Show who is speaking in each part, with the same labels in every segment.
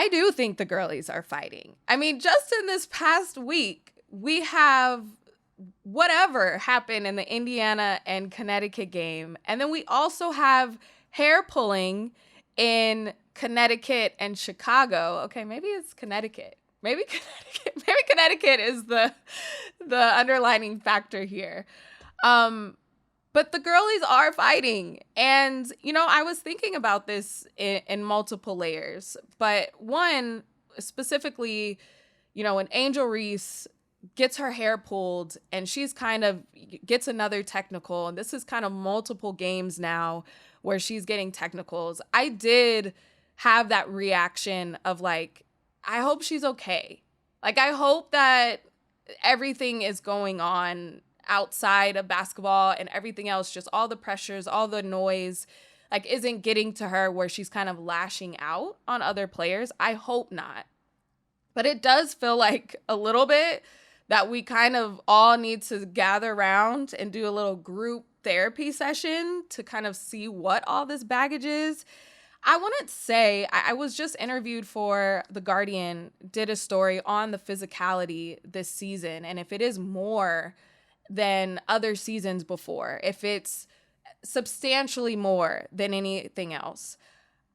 Speaker 1: I do think the girlies are fighting. I mean, just in this past week, we have whatever happened in the Indiana and Connecticut game. And then we also have hair pulling in Connecticut and Chicago. Okay, maybe it's Connecticut. Maybe Connecticut is the underlining factor here. But the girlies are fighting. And, you know, I was thinking about this in multiple layers. But one, specifically, you know, when Angel Reese gets her hair pulled and she's kind of gets another technical, and this is kind of multiple games now where she's getting technicals, I did have that reaction of like, I hope she's okay. Like, I hope that everything is going on outside of basketball and everything else, just all the pressures, all the noise, like, isn't getting to her where she's kind of lashing out on other players. I hope not. But it does feel like a little bit that we kind of all need to gather around and do a little group therapy session to kind of see what all this baggage is. I want to say, I was just interviewed for The Guardian, did a story on the physicality this season, and if it is more than other seasons before, if it's substantially more than anything else.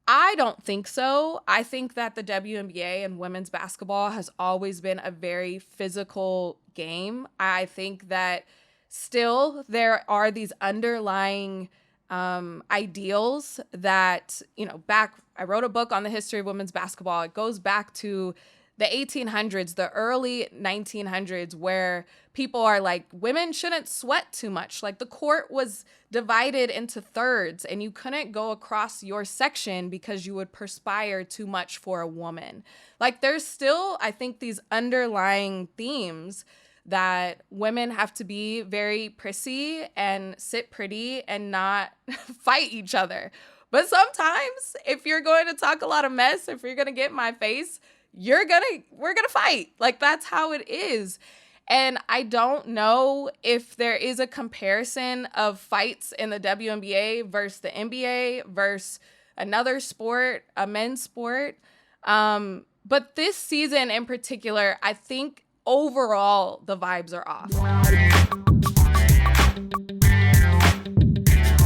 Speaker 1: I don't think so. I think that the WNBA and women's basketball has always been a very physical game. I think that still there are these underlying ideals that, you know, I wrote a book on the history of women's basketball. It goes back to the 1800s, the early 1900s, where people are like, women shouldn't sweat too much. Like, the court was divided into thirds and you couldn't go across your section because you would perspire too much for a woman. Like, there's still, I think, these underlying themes that women have to be very prissy and sit pretty and not fight each other. But sometimes if you're going to talk a lot of mess, if you're going to get in my face, we're gonna fight. Like, that's how it is. And I don't know if there is a comparison of fights in the WNBA versus the NBA versus another sport, a men's sport. But this season in particular, I think overall the vibes are off.